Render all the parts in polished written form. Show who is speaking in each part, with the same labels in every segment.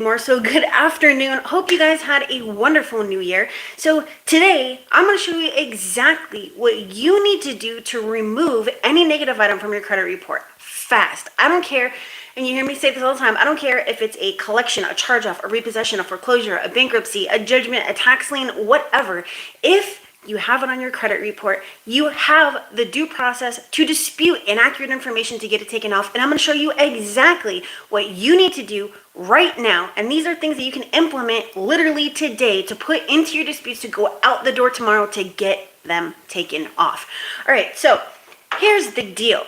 Speaker 1: More so good afternoon. Hope you guys had a wonderful new year. So today I'm going to show you exactly what you need to do to remove any negative item from your credit report fast. I don't care, and you hear me say this all the time, I don't care if it's a collection, a charge off, a repossession, a foreclosure, a bankruptcy, a judgment, a tax lien, whatever. If you have it on your credit report, you have the due process to dispute inaccurate information to get it taken off. And I'm going to show you exactly what you need to do right now. And these are things that you can implement literally today to put into your disputes to go out the door tomorrow to get them taken off. All right, so here's the deal.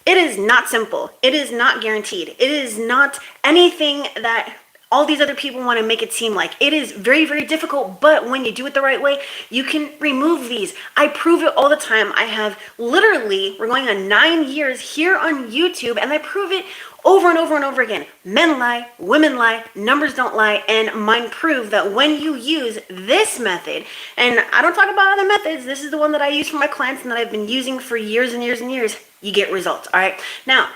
Speaker 1: It is not simple. It is not guaranteed. It is not anything that all these other people want to make it seem like. It is very, very difficult, but when you do it the right way, you can remove these. I prove it all the time. I have literally, we're going on 9 years here on YouTube, and I prove it over and over and over again. Men lie, women lie, numbers don't lie, and mine prove that when you use this method, and I don't talk about other methods, this is the one that I use for my clients and that I've been using for years and years and years, you get results, all right? Now,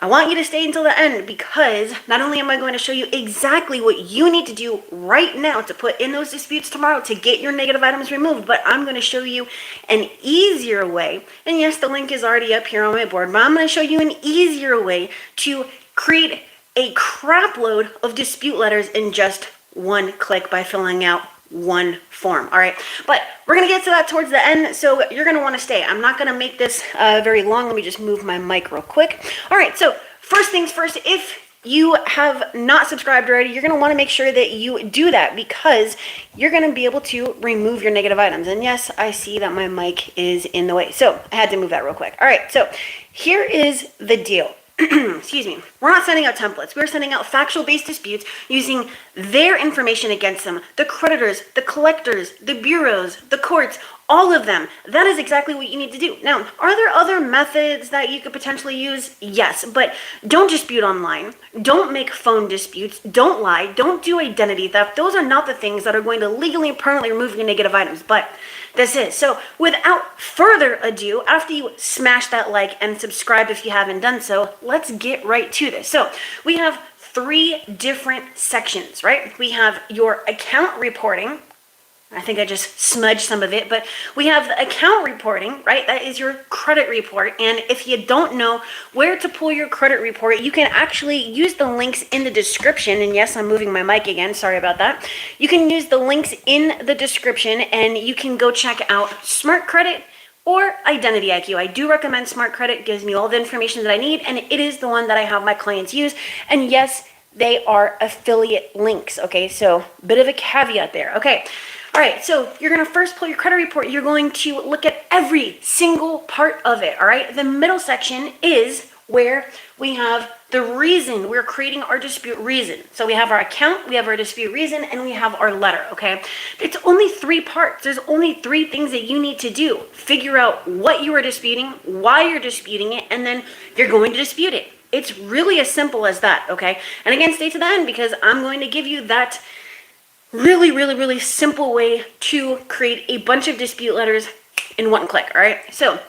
Speaker 1: I want you to stay until the end because not only am I going to show you exactly what you need to do right now to put in those disputes tomorrow to get your negative items removed, but I'm going to show you an easier way. And yes, the link is already up here on my board, but I'm going to show you an easier way to create a crap load of dispute letters in just one click by filling out one form. All right, but we're gonna get to that towards the end, so you're gonna want to stay. I'm not gonna make this very long. Let me just move my mic real quick. All right, so first things first, if you have not subscribed already, you're going to want to make sure that you do that because you're going to be able to remove your negative items. And yes, I see that my mic is in the way, so I had to move that real quick. All right, so here is the deal. Excuse me. We're not sending out templates. We're sending out factual-based disputes using their information against them. The creditors, the collectors, the bureaus, the courts, all of them. That is exactly what you need to do. Now, are there other methods that you could potentially use? Yes, but don't dispute online. Don't make phone disputes. Don't lie. Don't do identity theft. Those are not the things that are going to legally and permanently remove your negative items, but this is. So without further ado, after you smash that like and subscribe if you haven't done so, let's get right to this. So we have 3 different sections, right? We have your account reporting. I think I just smudged some of it, but we have the account reporting, right? That is your credit report. And if you don't know where to pull your credit report, you can actually use the links in the description. And yes, I'm moving my mic again. Sorry about that. You can use the links in the description and you can go check out Smart Credit or Identity IQ. I do recommend Smart Credit. It gives me all the information that I need, and it is the one that I have my clients use. And yes, they are affiliate links. Okay, so a bit of a caveat there. Okay. All right, so you're going to first pull your credit report. You're going to look at every single part of it, all right? The middle section is where we have the reason we're creating our dispute reason. So we have our account, we have our dispute reason, and we have our letter, okay? It's only 3 parts. There's only 3 things that you need to do. Figure out what you are disputing, why you're disputing it, and then you're going to dispute it. It's really as simple as that, okay? And again, stay to the end because I'm going to give you that really simple way to create a bunch of dispute letters in one click, all right? So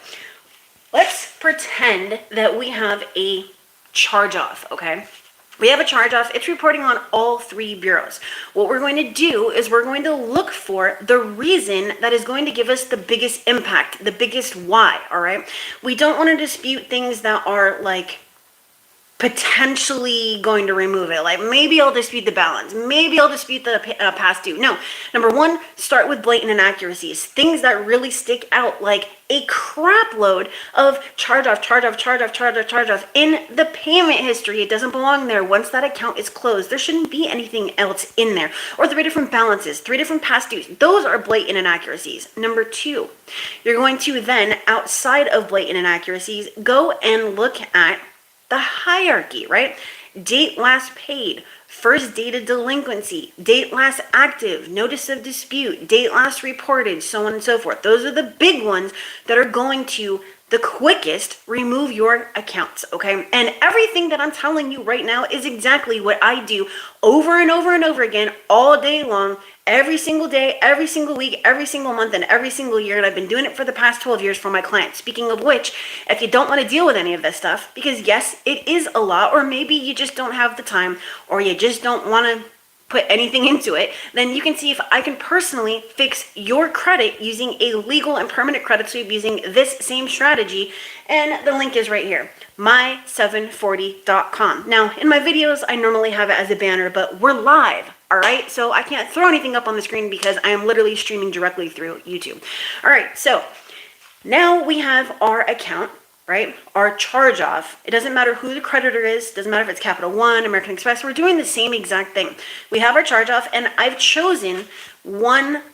Speaker 1: let's pretend that we have a charge off, okay? We have a charge off. It's reporting on all 3 bureaus. What we're going to do is we're going to look for the reason that is going to give us the biggest impact, the biggest why, all right? We don't want to dispute things that are like potentially going to remove it. Like maybe I'll dispute the balance. Maybe I'll dispute the past due. No. Number 1, start with blatant inaccuracies. Things that really stick out like a crap load of charge off in the payment history. It doesn't belong there. Once that account is closed, there shouldn't be anything else in there. Or 3 different balances, 3 different past dues. Those are blatant inaccuracies. Number 2, you're going to then, outside of blatant inaccuracies, go and look at the hierarchy, right? Date last paid, first date of delinquency, date last active, notice of dispute, date last reported, so on and so forth. Those are the big ones that are going to the quickest remove your accounts, okay? And everything that I'm telling you right now is exactly what I do over and over and over again all day long, every single day, every single week, every single month, and every single year. And I've been doing it for the past 12 years for my clients. Speaking of which, if you don't want to deal with any of this stuff, because yes, it is a lot, or maybe you just don't have the time, or you just don't want to put anything into it, then you can see if I can personally fix your credit using a legal and permanent credit sweep using this same strategy. And the link is right here, my740.com. Now, in my videos, I normally have it as a banner, but we're live, all right? So I can't throw anything up on the screen because I am literally streaming directly through YouTube. All right, so now we have our account, right? Our charge off. It doesn't matter who the creditor is. Doesn't matter if it's Capital One, American Express. We're doing the same exact thing. We have our charge off, and I've chosen one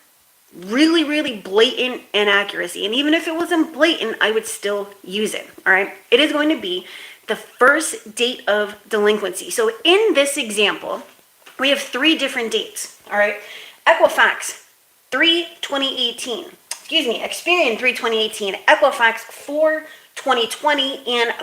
Speaker 1: really, really blatant inaccuracy. And even if it wasn't blatant, I would still use it. All right. It is going to be the first date of delinquency. So in this example, we have 3 different dates. All right. Equifax 3/2018. Excuse me. Experian 3/2018. Equifax 4/2020 and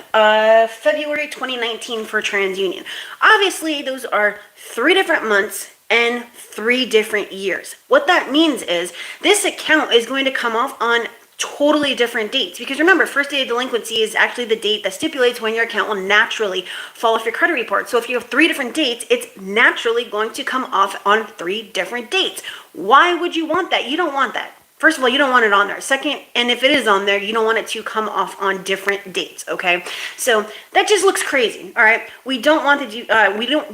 Speaker 1: February 2019 for TransUnion. Obviously, those are 3 different months and 3 different years. What that means is this account is going to come off on totally different dates, because remember, first day of delinquency is actually the date that stipulates when your account will naturally fall off your credit report. So if you have 3 different dates, it's naturally going to come off on 3 different dates. Why would you want that? You don't want that. First of all, you don't want it on there. Second, and if it is on there, you don't want it to come off on different dates, okay? So that just looks crazy, all right? We don't want to do,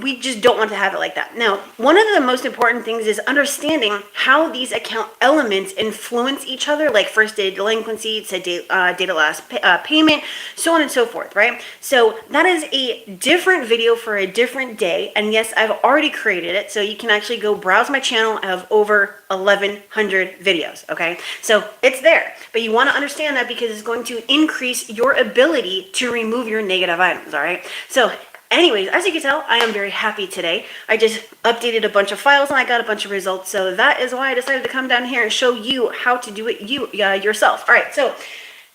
Speaker 1: we just don't want to have it like that. Now, one of the most important things is understanding how these account elements influence each other, like first day delinquency, date of last payment, so on and so forth, right? So that is a different video for a different day. And yes, I've already created it. So you can actually go browse my channel. I have over 1,100 videos, okay? So it's there, but you want to understand that because it's going to increase your ability to remove your negative items, all right? So anyways, as you can tell, I am very happy today. I just updated a bunch of files and I got a bunch of results. So that is why I decided to come down here and show you how to do it yourself. All right, so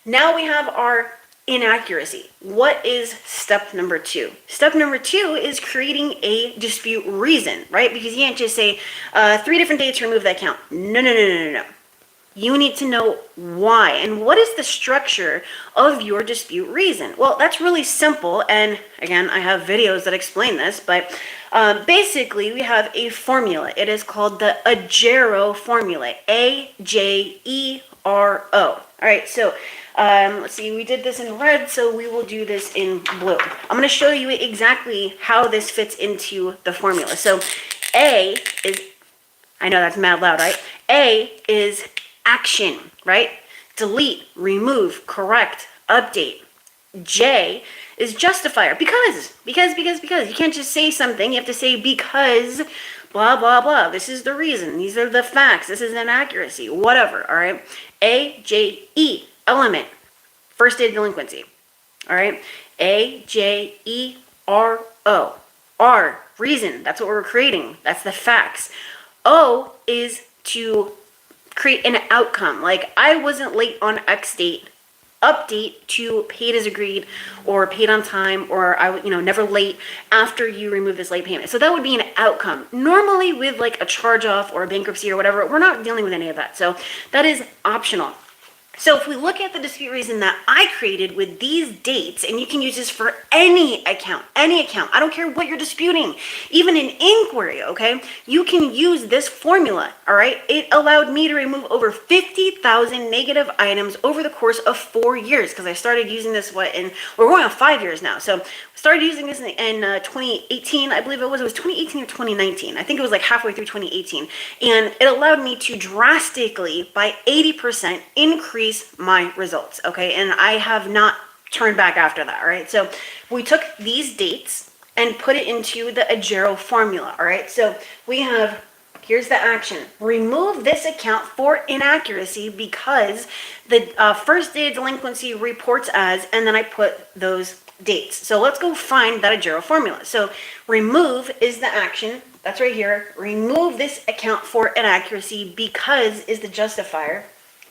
Speaker 1: now we have our inaccuracy. What is step number 2? Step number 2 is creating a dispute reason, right? Because you can't just say 3 different dates, remove that account. No. You need to know why and what is the structure of your dispute reason. Well, that's really simple. And again, I have videos that explain this, but basically we have a formula. It is called the agero formula, AJERO. All right, so let's see, we did this in red, so we will do this in blue. I'm going to show you exactly how this fits into the formula. So A is, I know that's mad loud, right? A is action, right? Delete, remove, correct, update. J is justifier, because. You can't just say something, you have to say because, blah, blah, blah. This is the reason. These are the facts. This is an accuracy, whatever, all right? A, J, E, element, first day of delinquency, all right? AJERO. R, reason, that's what we're creating. That's the facts. O is to create an outcome, like I wasn't late on X date, update to paid as agreed or paid on time, or I never late after you remove this late payment. So that would be an outcome. Normally with like a charge off or a bankruptcy or whatever, we're not dealing with any of that. So that is optional. So if we look at the dispute reason that I created with these dates, and you can use this for any account, I don't care what you're disputing, even an inquiry, okay? You can use this formula, all right? It allowed me to remove over 50,000 negative items over the course of 4 years, because I started using this, we're going on 5 years now. So started using this in 2018, I believe it was 2018 or 2019. I think it was like halfway through 2018. And it allowed me to drastically, by 80%, increase my results, okay? And I have not turned back after that, all right? So we took these dates and put it into the agero formula, all right? So we have, here's the action. Remove this account for inaccuracy because the first day of delinquency reports as, and then I put those dates. So let's go find that agero formula. So remove is the action. That's right here. Remove this account for inaccuracy because is the justifier.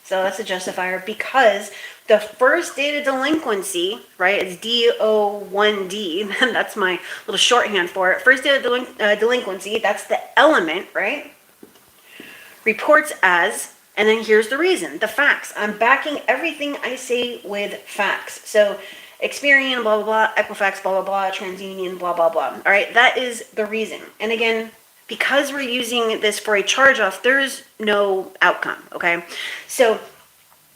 Speaker 1: So that's a justifier because the first date of delinquency, right, it's DO1D, that's my little shorthand for it. First date of delinquency, that's the element, right? Reports as, and then here's the reason, the facts. I'm backing everything I say with facts. So Experian, blah, blah, blah, Equifax, blah, blah, blah, TransUnion, blah, blah, blah. All right, that is the reason. And again, because we're using this for a charge-off, there's no outcome, okay? So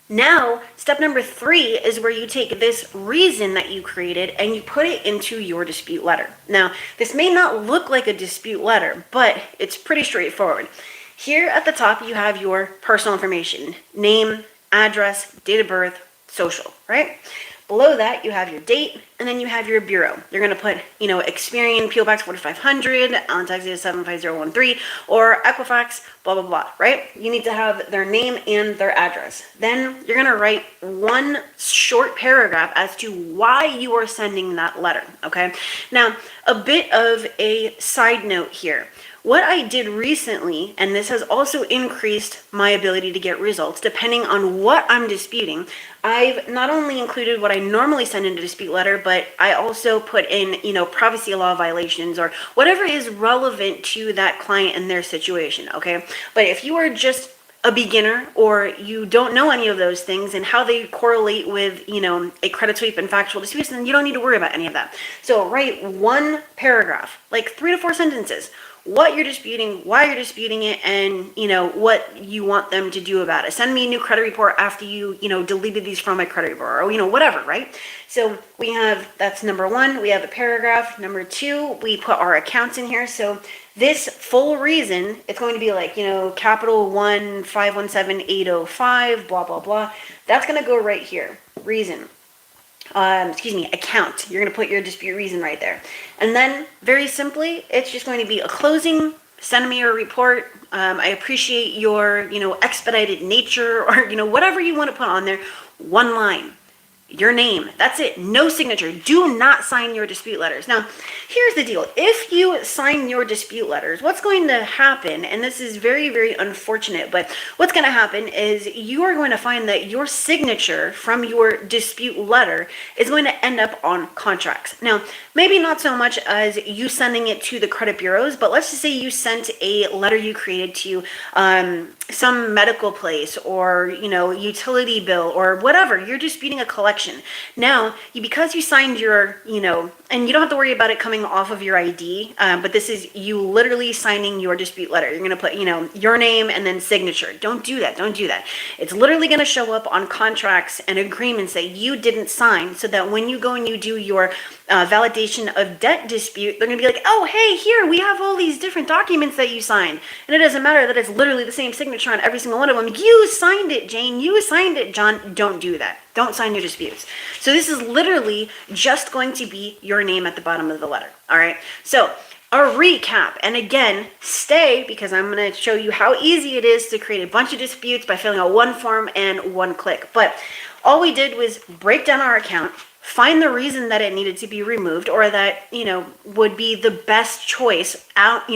Speaker 1: now, step number 3 is where you take this reason that you created and you put it into your dispute letter. Now, this may not look like a dispute letter, but it's pretty straightforward. Here at the top, you have your personal information, name, address, date of birth, social, right? Below that, you have your date, and then you have your bureau. You're going to put, Experian, PO Box 4500, Allen, Texas 75013, or Equifax, blah, blah, blah, right? You need to have their name and their address. Then you're going to write one short paragraph as to why you are sending that letter, okay? Now, a bit of a side note here. What I did recently, and this has also increased my ability to get results, depending on what I'm disputing, I've not only included what I normally send in a dispute letter, but I also put in, privacy law violations or whatever is relevant to that client and their situation, okay? But if you are just a beginner or you don't know any of those things and how they correlate with, a credit sweep and factual disputes, then you don't need to worry about any of that. So write one paragraph, like 3 to 4 sentences. What you're disputing, why you're disputing it, and what you want them to do about it. Send me a new credit report after you deleted these from my credit report, or whatever, right? So we have, that's number 1, we have a paragraph. Number 2, we put our accounts in here. So this full reason, it's going to be like, capital 1517805, blah, blah, blah. That's going to go right here. Reason. Account. You're going to put your dispute reason right there. And then, very simply, it's just going to be a closing, send me your report. I appreciate your, expedited nature, or, whatever you want to put on there. One line. Your name. That's it. No signature. Do not sign your dispute letters. Now, here's the deal. If you sign your dispute letters, what's going to happen, and this is very, very unfortunate, but what's going to happen is you are going to find that your signature from your dispute letter is going to end up on contracts. Now, maybe not so much as you sending it to the credit bureaus, but let's just say you sent a letter you created to some medical place or, utility bill or whatever. You're disputing a collection. Now, because you signed your, and you don't have to worry about it coming off of your ID, but this is you literally signing your dispute letter. You're going to put, your name and then signature. Don't do that. Don't do that. It's literally going to show up on contracts and agreements that you didn't sign, so that when you go and you do your validation of debt dispute, they're going to be like, oh, hey, here, we have all these different documents that you signed. And it doesn't matter that it's literally the same signature on every single one of them. You signed it, Jane. You signed it, John. Don't do that. Don't sign your disputes. So this is literally just going to be your name at the bottom of the letter. All right. So a recap, and again, stay, because I'm going to show you how easy it is to create a bunch of disputes by filling out one form and one click. But all we did was break down our account, find the reason that it needed to be removed, or that, would be the best choice out,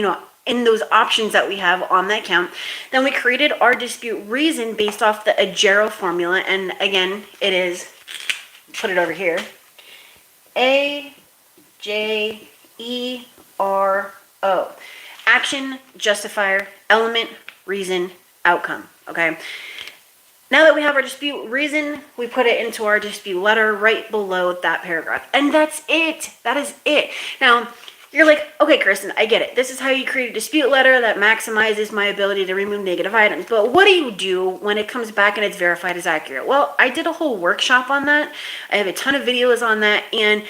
Speaker 1: in those options that we have on the account. Then we created our dispute reason based off the agero formula. And again, it is, put it over here, AJERO. Action, justifier, element, reason, outcome. Okay. Now that we have our dispute reason, we put it into our dispute letter right below that paragraph. And that's it. That is it. Now, you're like, okay, Kristen, I get it. This is how you create a dispute letter that maximizes my ability to remove negative items. But what do you do when it comes back and it's verified as accurate? Well, I did a whole workshop on that. I have a ton of videos on that. And,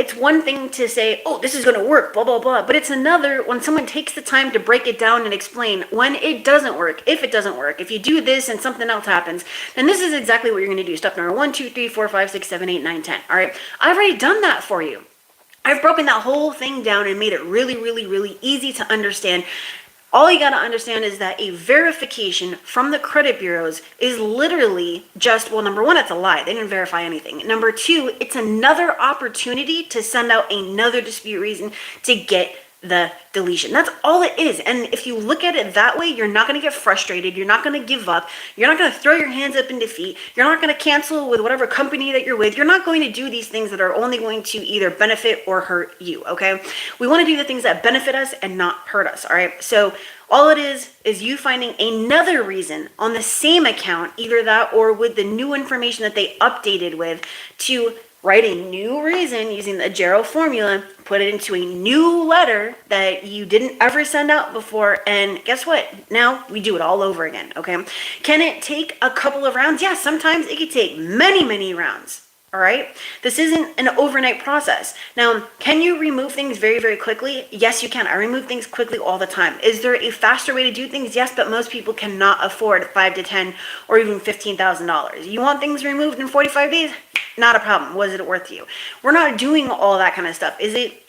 Speaker 1: it's one thing to say, oh, this is going to work, blah, blah, blah. But it's another when someone takes the time to break it down and explain when it doesn't work, if it doesn't work, if you do this and something else happens, then this is exactly what you're going to do. Step number 1, 2, 3, 4, 5, 6, 7, 8, 9, 10. All right. I've already done that for you. I've broken that whole thing down and made it really, really, really easy to understand. All you got to understand is that a verification from the credit bureaus is literally just, well, number 1, it's a lie. They didn't verify anything. Number 2, it's another opportunity to send out another dispute reason to get the deletion. That's all it is. And if you look at it that way, you're not going to get frustrated. You're not going to give up. You're not going to throw your hands up in defeat. You're not going to cancel with whatever company that you're with. You're not going to do these things that are only going to either benefit or hurt you, okay? We want to do the things that benefit us and not hurt us, all right? So all it is you finding another reason on the same account, either that or with the new information that they updated with, to write a new reason using the agero formula, put it into a new letter that you didn't ever send out before, and guess what? Now we do it all over again, okay? Can it take a couple of rounds? Yeah, sometimes it could take many, many rounds. All right. This isn't an overnight process. Now, can you remove things very, very quickly? Yes, you can. I remove things quickly all the time. Is there a faster way to do things? Yes, but most people cannot afford $5,000 to $10,000 or even $15,000. You want things removed in 45 days? Not a problem. Was it worth you? We're not doing all that kind of stuff. Is it,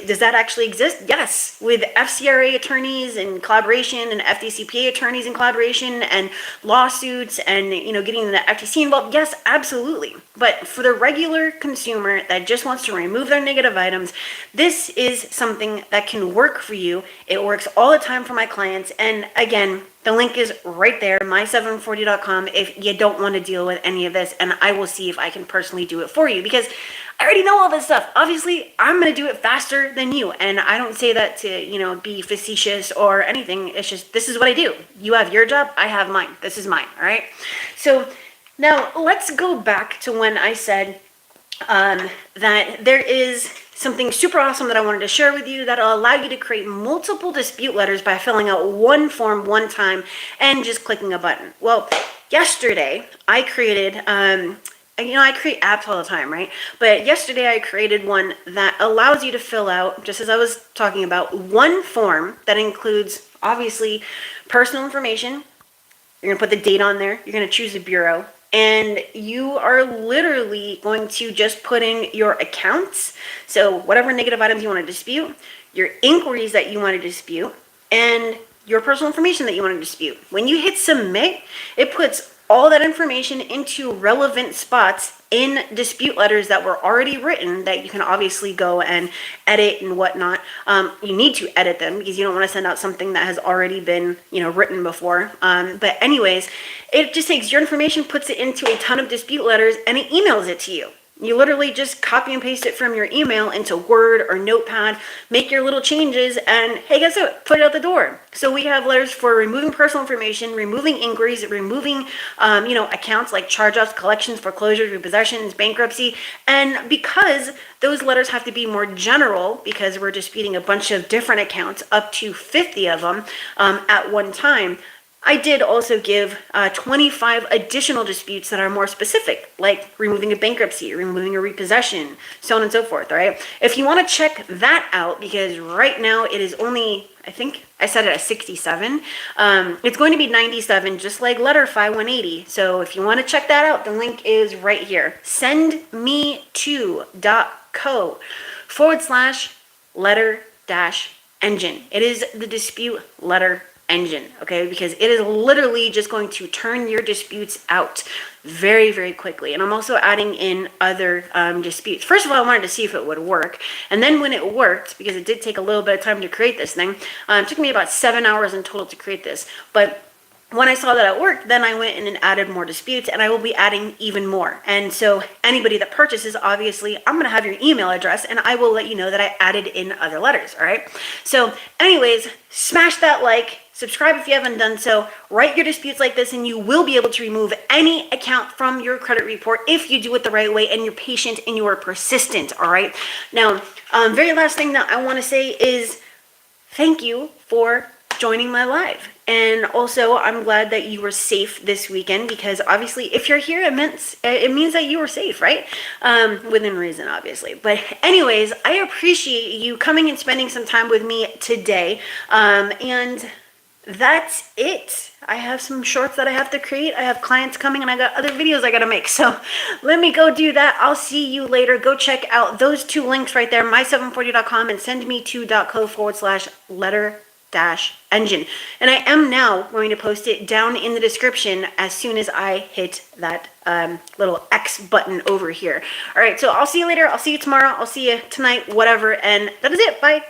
Speaker 1: does that actually exist? Yes. With FCRA attorneys in collaboration and FDCPA attorneys in collaboration and lawsuits and, getting the FTC involved. Yes, absolutely. But for the regular consumer that just wants to remove their negative items, this is something that can work for you. It works all the time for my clients. And again, the link is right there, my740.com, if you don't want to deal with any of this, and I will see if I can personally do it for you, because I already know all this stuff. Obviously, I'm going to do it faster than you, and I don't say that to, be facetious or anything. It's just, this is what I do. You have your job, I have mine. This is mine, all right? So now let's go back to when I said that there is something super awesome that I wanted to share with you that'll allow you to create multiple dispute letters by filling out one form one time and just clicking a button. Well, yesterday I created, I create apps all the time, right? But yesterday I created one that allows you to fill out, just as I was talking about, one form that includes, obviously, personal information. You're going to put the date on there. You're going to choose a bureau. And you are literally going to just put in your accounts. So whatever negative items you want to dispute, your inquiries that you want to dispute, and your personal information that you want to dispute. When you hit submit, it puts all that information into relevant spots in dispute letters that were already written that you can obviously go and edit and whatnot. You need to edit them because you don't want to send out something that has already been, written before. But anyways, it just takes your information, puts it into a ton of dispute letters, and it emails it to you. You literally just copy and paste it from your email into Word or Notepad, make your little changes, and hey, guess what? Put it out the door. So we have letters for removing personal information, removing inquiries, removing, accounts like charge-offs, collections, foreclosures, repossessions, bankruptcy. And because those letters have to be more general, because we're disputing a bunch of different accounts, up to 50 of them at one time, I did also give 25 additional disputes that are more specific, like removing a bankruptcy, removing a repossession, so on and so forth, all right? If you want to check that out, because right now it is only, I think I set it at 67. It's going to be 97, just like letter 5180. So if you want to check that out, the link is right here. sendme2.co/letter-engine. It is the dispute letter engine, okay? Because it is literally just going to turn your disputes out very, very quickly. And I'm also adding in other disputes. First of all, I wanted to see if it would work. And then when it worked, because it did take a little bit of time to create this thing, it took me about 7 hours in total to create this. But when I saw that it worked, then I went in and added more disputes, and I will be adding even more. And so anybody that purchases, obviously, I'm going to have your email address, and I will let you know that I added in other letters, all right? So anyways, smash that like, subscribe if you haven't done so, write your disputes like this, and you will be able to remove any account from your credit report if you do it the right way and you're patient and you are persistent, all right? Now, very last thing that I want to say is thank you for joining my live. And also, I'm glad that you were safe this weekend, because obviously if you're here, it means that you were safe, right? Within reason, obviously. But anyways, I appreciate you coming and spending some time with me today. And that's it. I have some shorts that I have to create. I have clients coming and I got other videos I got to make. So let me go do that. I'll see you later. Go check out those two links right there, my740.com and sendme2.co/letter-engine. And I am now going to post it down in the description as soon as I hit that little X button over here. All right, so I'll see you later. I'll see you tomorrow. I'll see you tonight, whatever. And that is it. Bye.